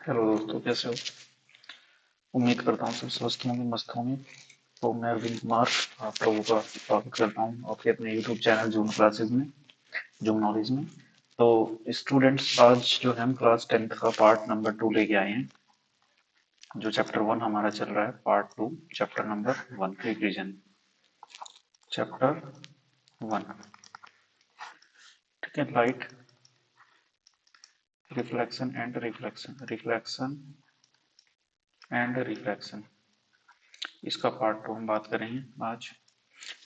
Hello दोस्तों, कैसे हो? उम्मीद करता हूँ सब स्वस्थ होंगे, मस्त होंगे। तो मैं अरविंद कुमार आप लोगों का स्वागत करता हूँ आपके अपने यूट्यूब चैनल जूम क्लासेस में, जूम नॉलेज में। तो स्टूडेंट्स, आज जो है हम क्लास 10th का पार्ट नंबर 2 लेके आए हैं। जो चैप्टर 1 हमारा चल रहा है, part 2 chapter number 1 revision. Chapter 1, ठीक है। Light, reflection and reflection, reflection and reflection, इसका पार्ट 2 हम बात करेंगे आज।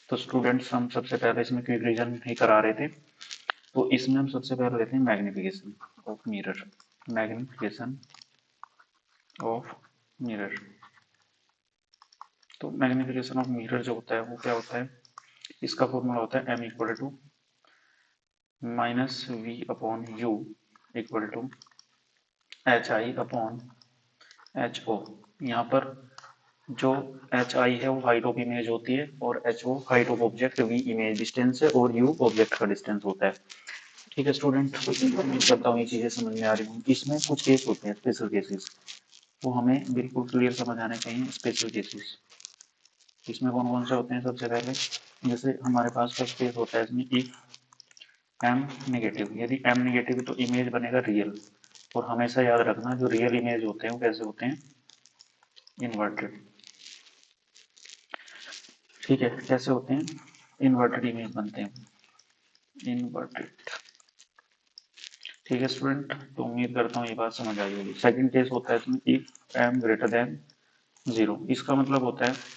तो स्टूडेंट्स, हम सबसे पहले इसमें क्विक रिवीजन ही करा रहे थे। तो इसमें हम सबसे पहले लेते हैं magnification of mirror. Magnification of mirror. तो मैग्निफिकेशन ऑफ मिरर जो होता है वो क्या होता है? इसका फॉर्मूला होता है m equal to minus v upon u equal to h i upon h o. यहाँ पर जो एच आई है वो हाइट ऑफ इमेज होती है, और h o height of object, v image distance है, और यू ऑब्जेक्ट का डिस्टेंस होता है। ठीक है स्टूडेंट, उम्मीद करता हूँ ये चीजें समझ में आ रही हूँ। इसमें कुछ केस होते हैं, स्पेशल केसेस, वो हमें बिल्कुल क्लियर समझ आने चाहिए। स्पेशल केसेस इसमें कौन कौन से होते हैं? सबसे पहले जैसे हमारे पास फर्स्ट केस होता है इसमें, इफ एम नेगेटिव। यदि एम नेगेटिव है तो इमेज बनेगा रियल। और हमेशा याद रखना, जो रियल इमेज होते हैं वो कैसे होते हैं? इन्वर्टेड। ठीक है, कैसे होते हैं? इन्वर्टेड इमेज बनते हैं, इन्वर्टेड। ठीक है स्टूडेंट, तो उम्मीद करता हूँ ये बात समझ आ गई होगी। सेकंड केस होता है इसमें, इफ एम ग्रेटर देन 0। इसका मतलब होता है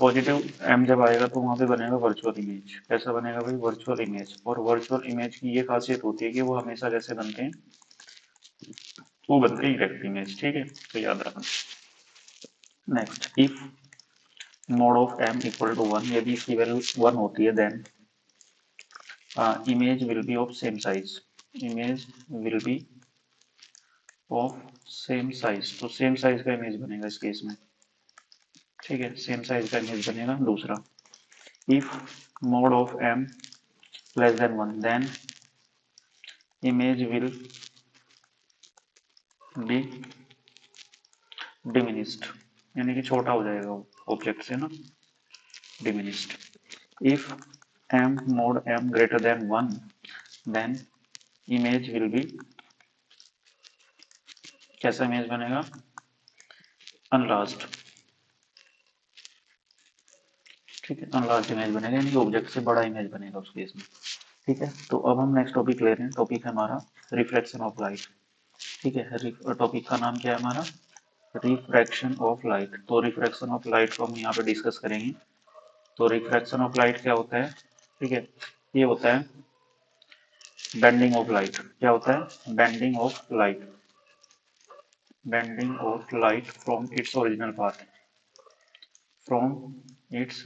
पॉजिटिव एम जब आएगा तो वहां पे बनेगा वर्चुअल इमेज। कैसा बनेगा भाई? Virtual image. और वर्चुअल इमेज की ये खासियत होती है कि वो हमेशा कैसे बनते हैं? वो बनते हैं इरेक्ट इमेज। ठीक है, तो याद रखना। Next, if mod of m equal to 1, यदि इसकी वैल्यू 1 होती है, then image will be of same size. Image will be of same size. तो सेम साइज का इमेज बनेगा इस केस में। ठीक है, सेम साइज का इमेज बनेगा। दूसरा, if mod of m less than 1, then image will be diminished, यानी कि छोटा हो जाएगा वो ऑब्जेक्ट से ना, diminished. If m mod m greater than 1, then image will be, कैसा इमेज बनेगा? अनलार्ज्ड। ठीक है, अनलार्ज इमेज बनेगा, यानी कि ऑब्जेक्ट से बड़ा इमेज बनेगा उस केस में। ठीक है, तो अब हम नेक्स्ट टॉपिक ले रहे हैं। टॉपिक है हमारा रिफ्लेक्शन ऑफ लाइट। ठीक है, टॉपिक का नाम क्या है हमारा? Refraction of light. तो रिफ्रैक्शन ऑफ लाइट को हम यहाँ पे डिस्कस करेंगे। तो रिफ्रैक्शन ऑफ लाइट क्या होता है? ठीक है, ये होता है बेंडिंग ऑफ लाइट। क्या होता है? Bending of light. Bending of light from its original path. From its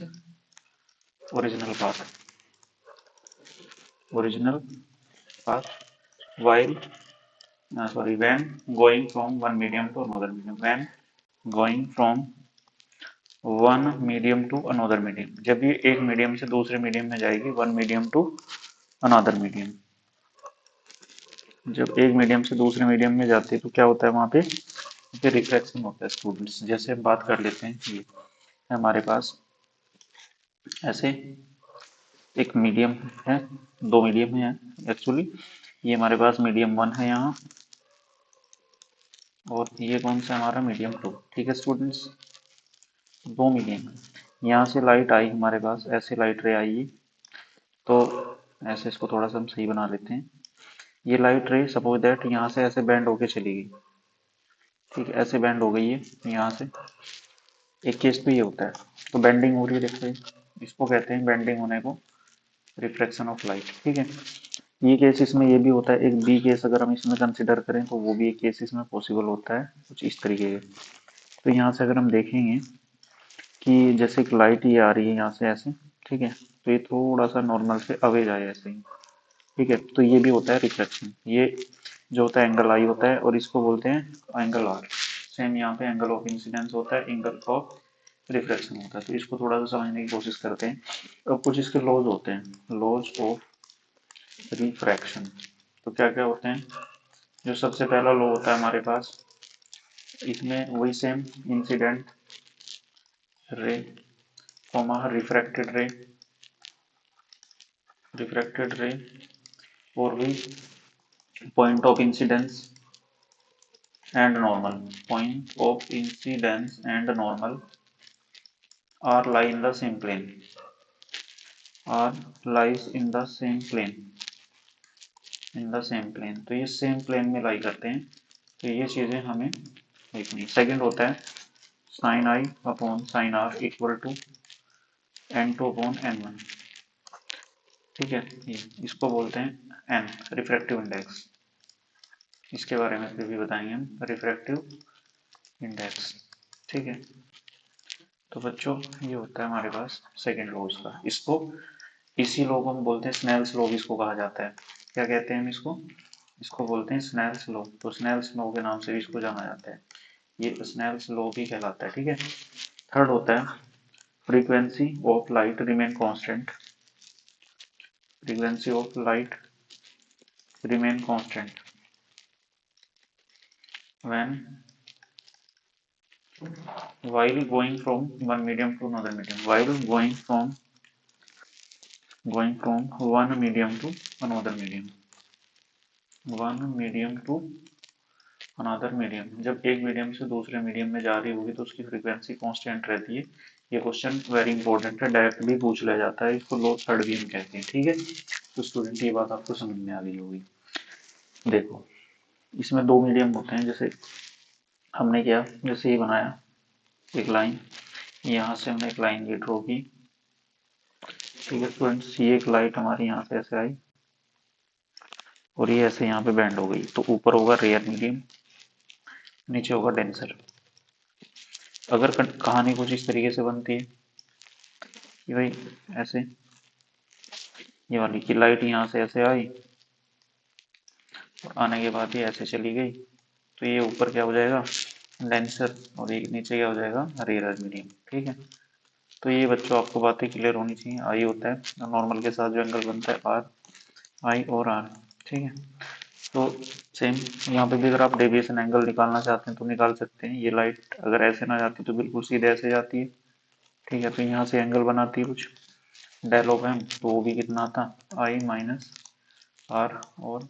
original path. Original path while sorry when going from one medium to another medium, when going from one medium to another medium, जब ये एक medium से दूसरे medium में जाएगी, one medium to another medium, जब एक medium से दूसरे मीडियम में जाती है तो क्या होता है वहां पे रिफ्लेक्शन होता है स्टूडेंट्स। जैसे हम बात कर लेते हैं, ये हमारे पास ऐसे एक मीडियम है, दो मीडियम है एक्चुअली। ये हमारे पास मीडियम 1 है यहाँ, और ये कौन सा हमारा? मीडियम 2। ठीक है स्टूडेंट्स, दो मीडियम है। यहाँ से लाइट आई हमारे पास, ऐसे लाइट रे आई। तो ऐसे इसको थोड़ा सा हम सही बना लेते हैं। ये लाइट रे सपोज दैट यहाँ से ऐसे बैंड होके चली गई। ठीक है, ऐसे बैंड हो गई है यहाँ से। एक केस तो ये होता है, तो बेंडिंग हो रही है, देखो इसको कहते हैं बेंडिंग होने को रिफ्लेक्शन ऑफ लाइट। ठीक है, ये केस इसमें ये भी होता है। एक बी केस अगर हम इसमें कंसिडर करें तो वो भी एक केस इसमें पॉसिबल होता है, कुछ इस तरीके के। तो यहाँ से अगर हम देखेंगे कि जैसे कि लाइट ये आ रही है यहाँ से ऐसे, ठीक है, तो ये थोड़ा सा नॉर्मल से अवे जाए ऐसे ही। ठीक है, तो ये भी होता है रिफ्लेक्शन। ये जो होता है एंगल आई होता है, और इसको बोलते हैं एंगल आर। सेम यहाँ पे एंगल ऑफ इंसिडेंस होता है, एंगल ऑफ रिफ्लेक्शन होता है। तो इसको थोड़ा सा समझने की कोशिश करते हैं। अब कुछ इसके लॉज होते हैं, लॉज ऑफ रिफ्रैक्शन। तो क्या क्या होते हैं? जो सबसे पहला लॉ होता है हमारे पास, इसमें वही same incident ray comma refracted ray और भी point of incidence and normal, point of incidence and normal are lie in the same plane, are lies in the same plane, in the same plane. तो ये same plane में लाई करते हैं, तो ये चीजें हमें देखनी। सेकंड होता है sine I upon sine R equal to N two upon N one. ठीक है, ये इसको बोलते हैं एन, रिफ्रैक्टिव इंडेक्स। इसके बारे में फिर भी बताएंगे हम, रिफ्रैक्टिव इंडेक्स। ठीक है, तो बच्चों ये होता है हमारे पास सेकेंड लॉ का। इसको, इसी लॉ को हम बोलते हैं स्नेल्स लॉ भी इसको कहा जाता है। क्या कहते हैं हम इसको? इसको बोलते हैं स्नेल्स लॉ। तो स्नेल्स लॉ के नाम से भी इसको जाना जाता है, ये स्नेल्स लॉ भी कहलाता है। ठीक है, थर्ड होता है frequency of light remain constant, frequency of light remain constant when while going from one medium to another medium, while going from one medium to another medium, one medium to another medium, जब एक medium से दूसरे medium में जा रही होगी तो उसकी फ्रीक्वेंसी कांस्टेंट रहती है। ये क्वेश्चन वेरी इंपॉर्टेंट है, डायरेक्ट भी पूछ लिया जाता है, इसको लो थर्ड भी हम कहते हैं। ठीक है, तो स्टूडेंट ये बात आपको समझ में आ गई होगी। देखो, इसमें दो मीडियम होते हैं, जैसे हमने क्या, जैसे ये बनाया एक लाइन, यहाँ से हमने एक लाइन ये ड्रॉ की। ठीक है स्टूडेंट्स, ये एक लाइट हमारी यहाँ से ऐसे आई और ये ऐसे यहाँ पे बैंड हो गई, तो ऊपर होगा रेयर मीडियम, नीचे होगा डेंसर। अगर कहानी कुछ इस तरीके से बनती है कि भाई ऐसे, ये वाली की लाइट यहाँ से ऐसे आई और आने के बाद ये ऐसे चली गई, तो ये ऊपर क्या हो जाएगा, डेंसर, और ये नीचे क्या हो जाएगा, रेयर मीडियम। ठीक है, तो ये बच्चों आपको बातें क्लियर होनी चाहिए। आई होता है नॉर्मल के साथ जो एंगल बनता है आर, आई और आर। ठीक है, तो सेम यहाँ पे भी अगर आप डेविएशन एंगल निकालना चाहते हैं तो निकाल सकते हैं। ये लाइट अगर ऐसे ना जाती तो बिल्कुल सीधे ऐसे जाती है। ठीक है, तो यहाँ से एंगल बनाती है कुछ डेल ऑफ एम, तो वो भी कितना था, आई माइनस आर, और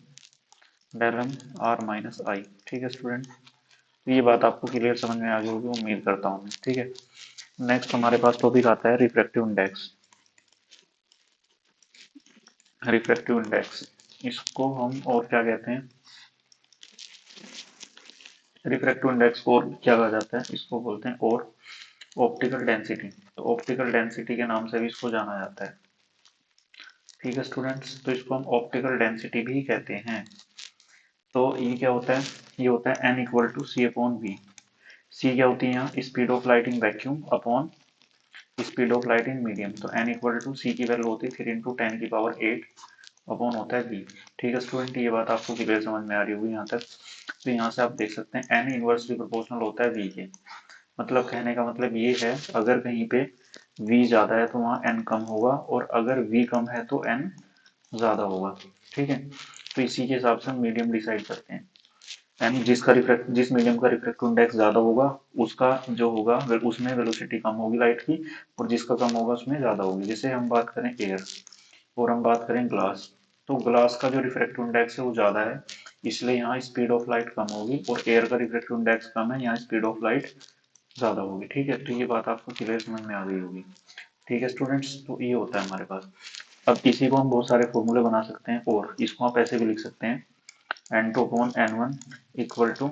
डेल एम आर माइनस आई। ठीक है स्टूडेंट, तो ये बात आपको क्लियर समझ में आ गई होगी, उम्मीद करता हूँ। ठीक है, नेक्स्ट हमारे पास टॉपिक आता है रिफ्रैक्टिव इंडेक्स। रिफ्रैक्टिव इंडेक्स, इसको हम और क्या कहते हैं, रिफ्रैक्टिव इंडेक्स को और क्या कहा जाता है, इसको बोलते हैं और ऑप्टिकल डेंसिटी। तो ऑप्टिकल डेंसिटी के नाम से भी इसको जाना जाता है। ठीक है स्टूडेंट्स, तो इसको हम ऑप्टिकल डेंसिटी भी कहते हैं। तो ये क्या होता है, ये होता है N equal to C upon we. सी क्या होती है यहाँ, speed of light in vacuum upon speed of light in medium. तो एन इक्वल टू सी की वैल्यू होती है 3 × 10⁸ अपॉन होता है वी। ठीक है स्टूडेंट, ये बात आपको क्लियर समझ में आ रही होगी यहाँ तक। तो यहाँ से आप देख सकते हैं एन इनवर्सली प्रोपोर्शनल होता है वी के। मतलब कहने का मतलब ये है, अगर कहीं पे v ज्यादा है तो वहाँ n कम होगा, और अगर v कम है तो n ज्यादा होगा। ठीक है, तो इसी के हिसाब से हम मीडियम डिसाइड करते हैं। एंड जिस मीडियम का रिफ्रैक्टिव इंडेक्स ज्यादा होगा उसका जो होगा उसमें वेलोसिटी कम होगी लाइट की, और जिसका कम होगा उसमें ज्यादा होगी। जैसे हम बात करें एयर और हम बात करें ग्लास, तो ग्लास का जो रिफ्रैक्टिव इंडेक्स है वो ज्यादा है, इसलिए यहाँ स्पीड ऑफ लाइट कम होगी, और एयर का रिफ्रैक्टिव इंडेक्स कम है, यहाँ स्पीड ऑफ लाइट ज्यादा होगी। ठीक है, तो ये बात आपको क्लियर समझ में आ गई होगी। ठीक है स्टूडेंट्स, तो ये होता है हमारे पास। अब इसी को हम बहुत सारे फॉर्मूले बना सकते हैं, और इसको आप ऐसे भी लिख सकते हैं n2 upon n1 equal to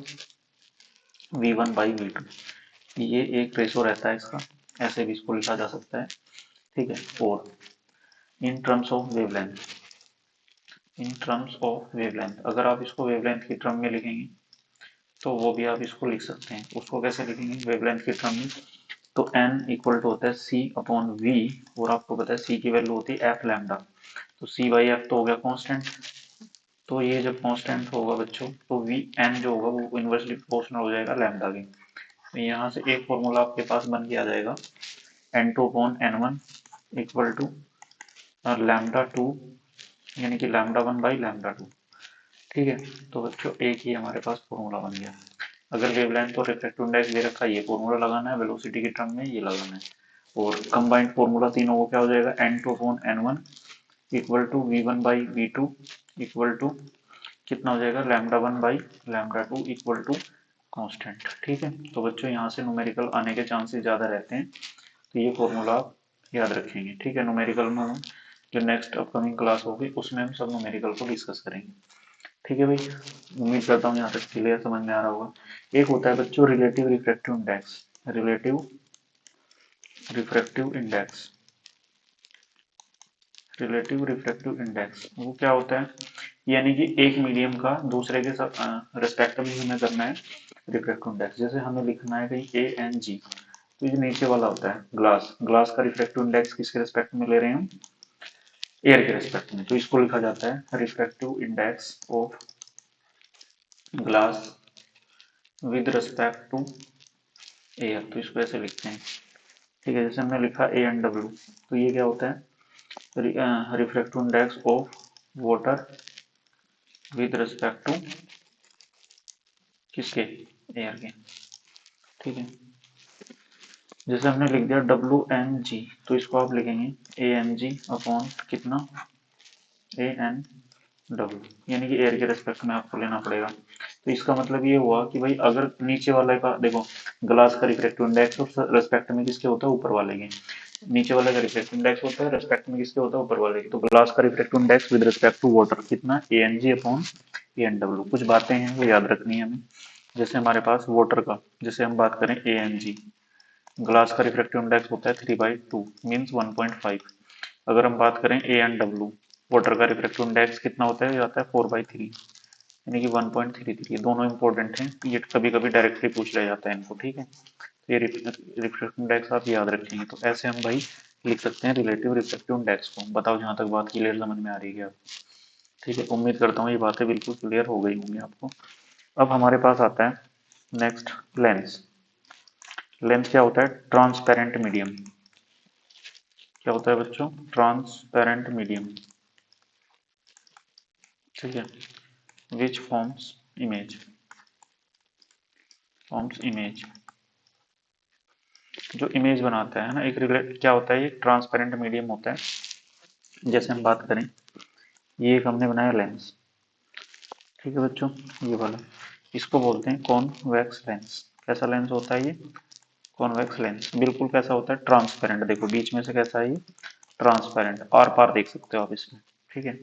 v1/v2। ये एक रेशो रहता है इसका, ऐसे भी इसको लिखा जा सकता है। ठीक है, और in terms of wavelength, in terms of wavelength, अगर आप इसको वेवलेंथ की टर्म में लिखेंगे तो वो भी आप इसको लिख सकते हैं। उसको कैसे लिखेंगे वेवलेंथ की टर्म में, तो n इक्वल टू होता है c अपॉन v, और आपको पता है c की वैल्यू होती है एफ लैम्डा। तो c/f तो हो गया कांस्टेंट, तो ये जब कांस्टेंट होगा बच्चों तो वी एन जो होगा वो इनवर्सली प्रोपोर्शनल हो जाएगा लैम्डा के। तो यहाँ से एक फॉर्मूला आपके पास बन के आ जाएगा, n2 upon n1 equal to lambda 2, यानी कि λ1/λ2। ठीक है। तो बच्चों एक ही हमारे पास फॉर्मूला बन गया। अगर वेवलेंथ और रिफ्रैक्टिव इंडेक्स दे रखा है, ये फॉर्मूला लगाना है, वेलोसिटी की टर्म में ये लगाना है। और कंबाइंड फॉर्मूला तीनों को क्या हो जाएगा, n2/n1 equal to v1/v2 equal to कितना हो जाएगा, λ1/λ2 इक्वल टू कांस्टेंट। ठीक है। तो बच्चों यहाँ से न्यूमेरिकल आने के चांसेस ज़्यादा रहते हैं, तो ये फॉर्मूला आप याद रखेंगे। ठीक है। न्यूमेरिकल में हम जो नेक्स्ट अपकमिंग क्लास होगी उसमें हम सब न्यूमेरिकल को डिस्कस करेंगे। ठीक है भाई, उम्मीद करता हूँ यहाँ तक क्लियर समझ में आ रहा होगा। एक होता है बच्चों relative refractive index, relative refractive index, relative refractive index वो क्या होता है, यानी कि एक मीडियम का दूसरे के साथ रिस्पेक्ट में हमें करना है रिफ्रैक्टिव इंडेक्स। जैसे हमें लिखना है कहीं ए एन जी, तो ये नीचे वाला होता है ग्लास, ग्लास का रिफ्रैक्टिव इंडेक्स किसके रिस्पेक्ट में ले रहे हैं हम, एयर के रिस्पेक्ट में, तो इसको लिखा जाता है refractive index of glass with respect to air, तो इसको ऐसे लिखते हैं। ठीक है। जैसे हमने लिखा ए एन डब्ल्यू, तो ये क्या होता है, refractive index of water with respect to किसके, एयर के। ठीक है। जैसे हमने लिख दिया डब्ल्यू एन जी, तो इसको आप लिखेंगे ए एन जी अपॉन कितना, ए एन डब्ल्यू, यानी कि एयर के रेस्पेक्ट में आपको लेना पड़ेगा। तो इसका मतलब ये हुआ कि भाई अगर नीचे वाले का देखो, ग्लास का रिफ्रैक्टिव इंडेक्स और रेस्पेक्ट में किसके होता है, ऊपर वाले के। नीचे वाले का रिफ्रैक्टिव इंडेक्स होता है, रेस्पेक्ट में किसके होता है, ऊपर वाले के। तो ग्लास का refractive index with respect to water कितना, a n g upon a n डब्ल्यू। कुछ बातें हैं वो याद रखनी है हमें। जैसे हमारे पास वाटर का, जैसे हम बात करें ए एन जी, ग्लास का रिफ्रैक्टिव इंडेक्स होता है 3/2 मीन्स 1.5। अगर हम बात करें ए एन डब्ल्यू, वाटर का रिफ्रैक्टिव इंडेक्स कितना होता है, आता है 4/3 यानी कि 1.33। दोनों इंपॉर्टेंट हैं, ये कभी कभी डायरेक्टली पूछ लिया जाता है इनको। ठीक है। तो ये रिफ्रैक्टिव इंडेक्स आप याद रखेंगे। तो ऐसे हम भाई लिख सकते हैं रिलेटिव रिफ्रैक्टिव इंडेक्स को। बताओ जहाँ तक बात क्लियर समझ में आ रही है आप। ठीक है। उम्मीद करता हूँ ये बातें बिल्कुल क्लियर हो गई होंगी आपको। अब हमारे पास आता है नेक्स्ट लेंस। लेंस क्या होता है, ट्रांसपेरेंट मीडियम। क्या होता है बच्चों, ट्रांसपेरेंट मीडियम। ठीक है। विच फॉर्म्स इमेज जो इमेज बनाता है ना, एक रिलेट क्या होता है, ये ट्रांसपेरेंट मीडियम होता है। जैसे हम बात करें, ये एक हमने बनाया लेंस। ठीक है बच्चों, ये वाला, इसको बोलते हैं कॉन्वेक्स लेंस। कैसा लेंस होता है ये, कॉन्वेक्स लेंस। बिल्कुल कैसा होता है, ट्रांसपेरेंट। देखो बीच में से कैसा है ये, ट्रांसपेरेंट, आर पार देख सकते हो आप इसमें। ठीक है।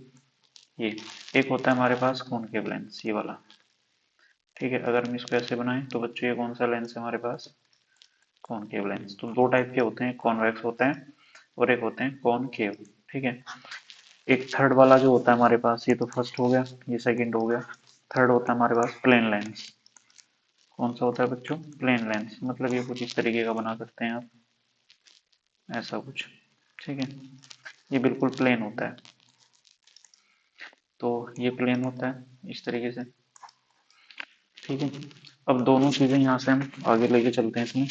ये एक होता है हमारे पास कॉनकेव लेंस, ये वाला। ठीक है। अगर हम इसको ऐसे बनाएं तो बच्चों ये कौन सा लेंस है हमारे पास, कॉनकेव लेंस। तो दो टाइप के होते हैं, कॉन्वेक्स होते हैं और एक होते हैं कॉनकेव। ठीक है। एक थर्ड वाला जो होता है हमारे पास, ये तो फर्स्ट हो गया, ये सेकंड हो गया। थर्ड होता है हमारे पास प्लेन लेंस। कौन सा होता है बच्चों, प्लेन लेंस। मतलब ये कुछ इस तरीके का बना सकते हैं आप, ऐसा कुछ। ठीक है। ये बिल्कुल प्लेन होता है, तो ये प्लेन होता है इस तरीके से। ठीक है। अब दोनों चीजें यहाँ से हम आगे लेके चलते हैं इसमें।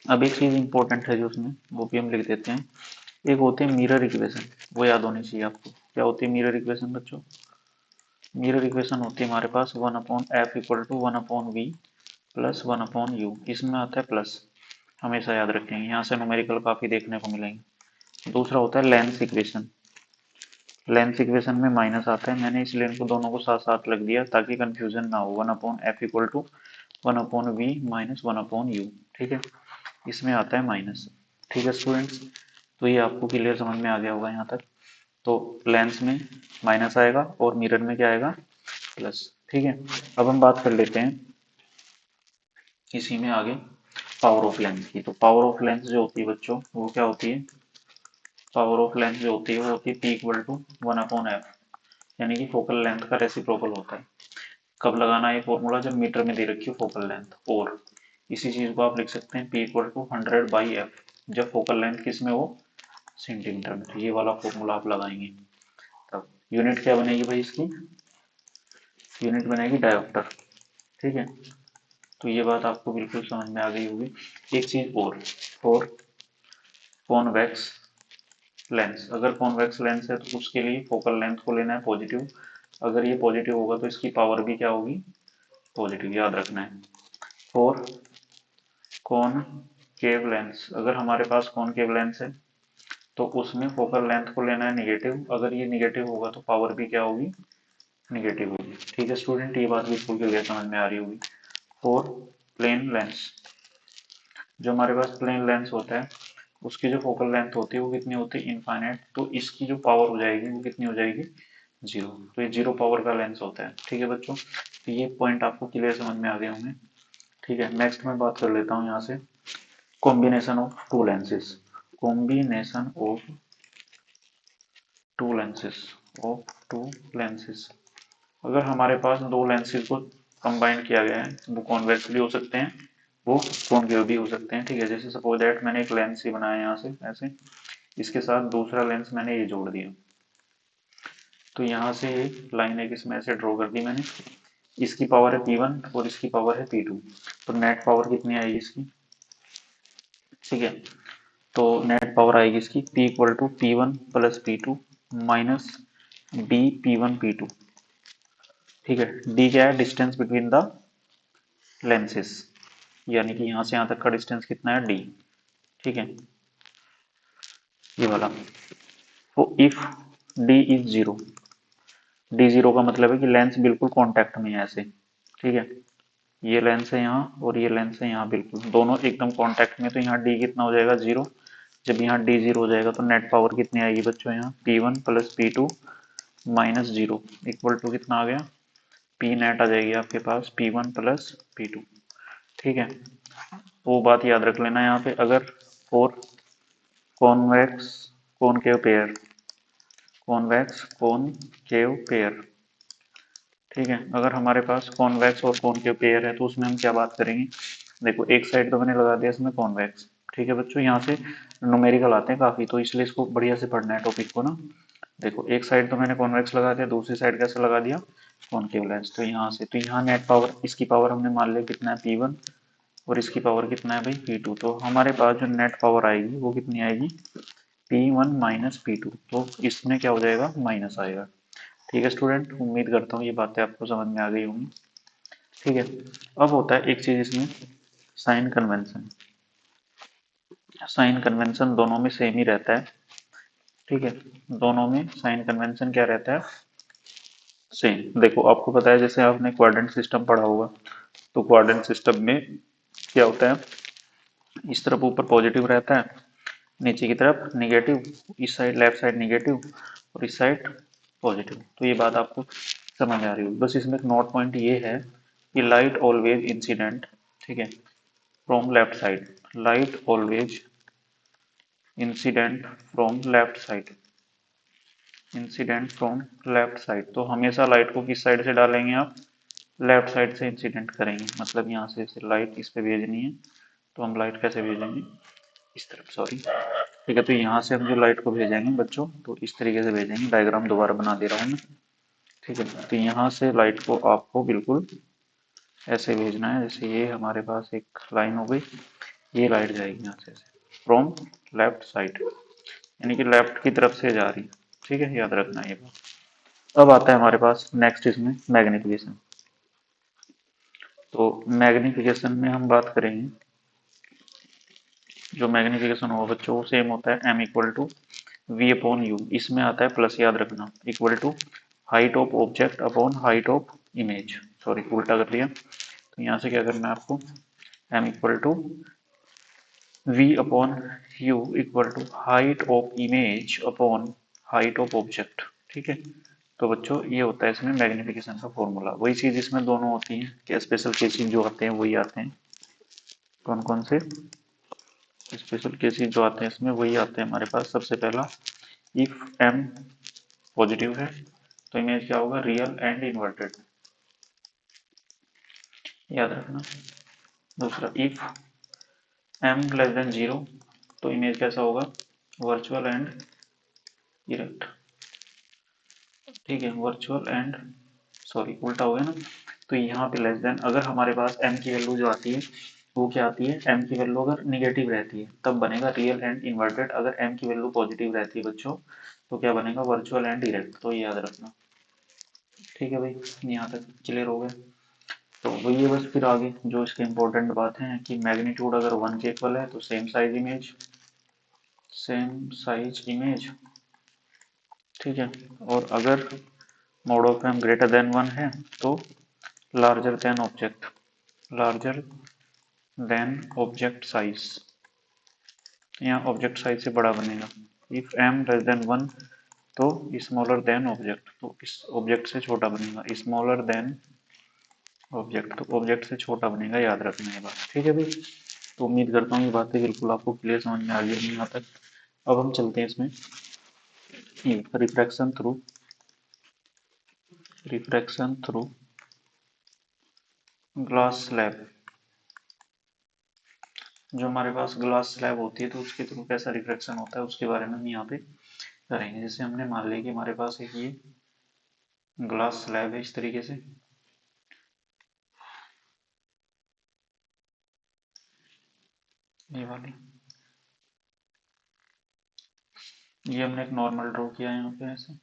अब एक चीज इंपॉर्टेंट है जो उसमें, वो भी हम लिख देते हैं। एक होती है मिरर इक्वेशन, वो याद होनी चाहिए आपको। क्या होती है मिरर इक्वेशन बच्चों, मिरर इक्वेशन होती है हमारे पास 1/f equal to 1/v plus 1/u। इसमें आता है प्लस, हमेशा याद रखेंगे, यहाँ से न्यूमेरिकल काफी देखने को मिलेंगे। दूसरा होता है लेंस इक्वेशन। लेंस इक्वेशन में माइनस आता है, मैंने इसलिए इनको दोनों को साथ साथ लग दिया ताकि कंफ्यूजन ना हो। 1/f equal to 1/v minus 1/u। ठीक है। इसमें आता है माइनस। ठीक है स्टूडेंट्स, तो ये आपको क्लियर समझ में आ गया होगा यहाँ तक। तो लेंस में माइनस आएगा और मिरर में क्या आएगा, प्लस। ठीक है। अब हम बात कर लेते हैं इसी में आगे पावर ऑफ लेंस की। तो पावर ऑफ लेंस जो होती है बच्चों, वो क्या होती है, पावर ऑफ लेंस जो होती है वो होती है P इक्वल टू 1/f, यानी कि फोकल लेंथ का रेसिप्रोकल होता है। कब लगाना है ये फॉर्मूला, जब मीटर में दे रखी हो फोकल लेंथ। और इसी चीज को आप लिख सकते हैं P इक्वल टू 100/f, जब फोकल लेंथ किस में हो, सेंटीमीटर में। तो ये वाला फॉर्मूला आप लगाएंगे, तब यूनिट क्या बनेगी भाई इसकी, यूनिट बनेगी डायोप्टर। ठीक है। तो ये बात आपको बिल्कुल समझ में आ गई होगी। एक चीज और, फॉर कॉन्वेक्स लेंस, अगर कॉन्वेक्स लेंस है तो उसके लिए फोकल लेंथ को लेना है पॉजिटिव, अगर ये पॉजिटिव होगा तो इसकी पावर भी क्या होगी, पॉजिटिव, याद रखना है। फोर, कॉनकेव लेंस, अगर हमारे पास कॉनकेव लेंस है तो उसमें फोकल लेंथ को लेना है निगेटिव, अगर ये निगेटिव होगा तो पावर भी क्या होगी, निगेटिव होगी। ठीक है स्टूडेंट, ये बात बिल्कुल क्लियर समझ में आ रही होगी। फोर, प्लेन लेंस, जो हमारे पास प्लेन लेंस होता है उसकी जो फोकल लेंथ होती है वो कितनी होती है, इनफाइनाइट, तो इसकी जो पावर हो जाएगी वो कितनी हो जाएगी, जीरो, तो ये जीरो पावर का लेंस होता है। ठीक है बच्चों, तो ये पॉइंट आपको क्लियर समझ में आ गए होंगे। ठीक है, नेक्स्ट मैं बात कर लेता हूँ यहाँ से combination of to lenses, combination of to lenses, of to lenses, अगर हमारे पास दो लेंसेज को कंबाइन किया गया है, वो कॉन्वेक्स भी हो सकते हैं, वो कॉन्केव भी हो सकते हैं। ठीक है, जैसे सपोज दैट मैंने एक लेंस ही बनाया यहाँ से ऐसे, इसके साथ दूसरा लेंस मैंने ये जोड़ दिया, तो यहाँ से ये लाइन एक इसमें ऐसे ड्रॉ कर दी मैंने, इसकी पावर है P1 और इसकी पावर है P2, तो नेट पावर कितनी आएगी इसकी, ठीक है, तो नेट पावर आएगी इसकी P equal to P1 plus P2 minus d P1 P2। ठीक है, डी क्या है, डिस्टेंस बिटवीन द लेंसेस, यानी कि यहाँ से यहाँ तक का डिस्टेंस कितना है, डी। ठीक है, ये वाला, तो if D is zero, D zero का मतलब है कि लेंस बिल्कुल कांटेक्ट में है ऐसे। ठीक है, ये लेंस है यहाँ और ये लेंस है यहाँ, बिल्कुल दोनों एकदम कांटेक्ट में, तो यहाँ डी कितना हो जाएगा, जीरो। जब यहाँ डी जीरो हो जाएगा तो नेट पावर कितनी आएगी बच्चों, यहाँ P1 plus P2 minus zero equal to कितना आ गया, पी नेट आ जाएगी आपके पास P1 प्लस P2। ठीक है, वो बात याद रख लेना यहाँ पे, अगर four convex concave pair, convex concave pair, ठीक है, अगर हमारे पास कॉन्वेक्स और कॉनकेव पेयर है तो उसमें हम क्या बात करेंगे, देखो एक साइड तो मैंने लगा दिया इसमें कॉन्वेक्स। ठीक है बच्चों, यहाँ से न्यूमेरिकल आते हैं काफी, तो इसलिए इसको बढ़िया से पढ़ना है टॉपिक को ना। देखो एक साइड तो मैंने कॉन्वेक्स लगा दिया, दूसरी साइड कैसे लगा दिया, कॉनकेव लेंस, तो यहाँ से, तो यहाँ नेट पावर, इसकी पावर हमने मान लिया कितना है P1 और इसकी पावर कितना है भाई P2, तो हमारे पास जो नेट पावर आएगी वो कितनी आएगी, P1 माइनस P2, तो इसमें क्या हो जाएगा, माइनस आएगा। ठीक है स्टूडेंट, उम्मीद करता हूँ ये बातें आपको समझ में आ गई होंगी। ठीक है, अब होता है एक चीज इसमें, साइन कन्वेंशन, साइन कन्वेंशन दोनों में सेम ही रहता है। ठीक है, दोनों में साइन कन्वेंशन क्या रहता है, सेम। देखो आपको पता है, जैसे आपने क्वाड्रेंट सिस्टम पढ़ा होगा, तो क्वाड्रेंट सिस्टम में क्या होता है, इस तरफ ऊपर पॉजिटिव रहता है, नीचे की तरफ निगेटिव, इस साइड लेफ्ट साइड निगेटिव और इस साइड पॉजिटिव, तो ये बात आपको समझ आ रही होगी। बस इसमें एक नोट पॉइंट ये है कि लाइट ऑलवेज इंसिडेंट, ठीक है, from left side, light always incident from left side, incident from left side, तो हमेशा लाइट को किस साइड से डालेंगे आप, लेफ्ट साइड से इंसिडेंट करेंगे, मतलब यहाँ से लाइट इस पे भेजनी है, तो हम लाइट कैसे भेजेंगे, इस तरफ, सॉरी। ठीक है, तो यहाँ से हम जो लाइट को भेजेंगे बच्चों, तो इस तरीके से भेजेंगे, डायग्राम दोबारा बना दे रहा हूँ मैं। ठीक है, तो यहाँ से लाइट को आपको बिल्कुल ऐसे भेजना है, जैसे ये हमारे पास एक लाइन हो गई, ये लाइट जाएगी यहाँ से फ्रॉम लेफ्ट साइड, यानी कि लेफ्ट की तरफ से जा रही है। ठीक है, याद रखना ये बात। अब आता है हमारे पास नेक्स्ट इसमें मैग्निफिकेशन, तो मैग्निफिकेशन में हम बात करेंगे, जो मैग्निफिकेशन होगा बच्चों वो सेम होता है m equal to v upon u, इसमें आता है प्लस, याद रखना, equal to height of object upon height of image, sorry उल्टा कर दिया, तो यहाँ से क्या करना है आपको, m equal to v upon u equal to height of image upon height of object. ठीक है, तो बच्चों ये होता है इसमें मैग्निफिकेशन का फॉर्मूला, वही चीज इसमें दोनों होती है कि स्पेशल केसेस जो आते हैं वही आते हैं, कौन कौन से स्पेशल केसेस जो आते हैं इसमें वही आते हैं हमारे पास। सबसे पहला, इफ m पॉजिटिव है तो इमेज क्या होगा, रियल एंड इन्वर्टेड, याद रखना। दूसरा, if m less than zero तो इमेज कैसा होगा, वर्चुअल एंड इरेक्ट। ठीक है, वर्चुअल एंड, सॉरी उल्टा हो गया ना, तो यहाँ पे लेस देन, अगर हमारे पास m की वैल्यू जो आती है वो क्या आती है, m की वैल्यू अगर निगेटिव रहती है तब बनेगा रियल एंड इन्वर्टेड, अगर m की वैल्यू पॉजिटिव रहती है बच्चों तो क्या बनेगा, वर्चुअल एंड इरेक्ट, तो ये याद रखना। ठीक है भाई, यहाँ तक क्लियर हो गया। तो वही है बस, फिर आगे जो इसके इम्पोर्टेंट बात है कि मैग्नीट्यूड अगर 1 के इक्वल है तो सेम साइज इमेज, ठीक है। और अगर mod of m greater than 1 है तो larger than object, larger than object size, यहाँ ऑब्जेक्ट साइज से बड़ा बनेगा। इफ एम लेस देन 1 तो स्मॉलर देन ऑब्जेक्ट, तो इस ऑब्जेक्ट से छोटा बनेगा। स्मॉलर देन ऑब्जेक्ट, तो ऑब्जेक्ट से छोटा बनेगा, याद रखना ये बात, ठीक है भाई। तो उम्मीद करता हूँ ये बातें बिल्कुल आपको क्लियर समझ में आ गई होंगी यहाँ तक। अब हम चलते हैं इसमें refraction through, refraction through glass slab. जो हमारे पास ग्लास स्लैब होती है तो उसके थ्रू कैसा रिफ्रैक्शन होता है उसके बारे में हम यहाँ पे करेंगे। जैसे हमने मान लिया कि हमारे पास एक ये ग्लास स्लैब है इस तरीके से, ये वाली, ये हमने एक नॉर्मल ड्रॉ किया है यहाँ पे ऐसे,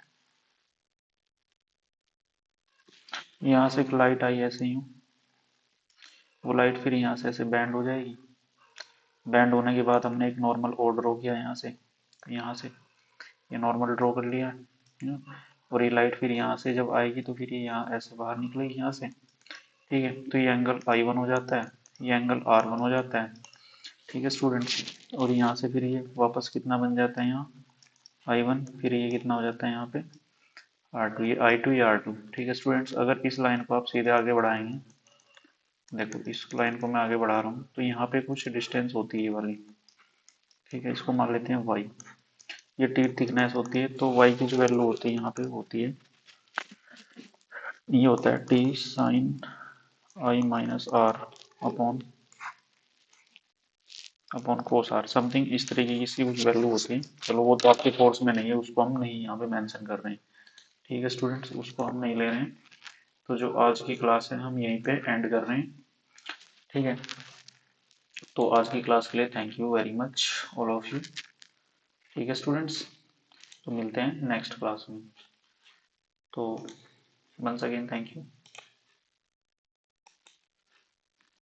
यहाँ से एक लाइट आई ऐसे ही, वो लाइट फिर यहाँ से ऐसे बैंड हो जाएगी। बैंड होने के बाद हमने एक नॉर्मल और ड्रॉ किया यहाँ से, तो यहाँ से ये नॉर्मल ड्रॉ कर लिया है। और ये लाइट फिर यहाँ से जब आएगी तो फिर ये यहाँ ऐसे बाहर निकलेगी यहाँ से, ठीक है। तो ये एंगल I1 हो जाता है, ये एंगल R1 हो जाता है, ठीक है स्टूडेंट्स। और यहाँ से फिर ये वापस कितना बन जाता है यहाँ I1, फिर ये कितना हो जाता है यहाँ पे R2, ये I2 ये R2, ठीक है स्टूडेंट्स। अगर इस लाइन को आप सीधे आगे बढ़ाएंगे, देखो इस लाइन को मैं आगे बढ़ा रहा हूँ तो यहाँ पे कुछ डिस्टेंस होती है ये वाली, ठीक है। इसको मान लेते हैं y, ये टी थिकनेस होती है। तो y की जो वैल्यू होती है यहाँ पे होती है, ये होता है t sine i minus r upon upon cos r, something इस तरीके की इसकी कुछ वैल्यू होती है। चलो वो तो आपके कोर्स में नहीं है, उसको हम नहीं यहाँ पे मेंशन कर रहे हैं, ठीक है स्टूडेंट्स, उसको हम नहीं ले रहे हैं। तो जो आज की क्लास है हम यहीं पे एंड कर रहे हैं, ठीक है। तो आज की क्लास के लिए thank you very much all of you, ठीक है स्टूडेंट्स। तो मिलते हैं नेक्स्ट क्लास में। तो वंस अगेन थैंक यू।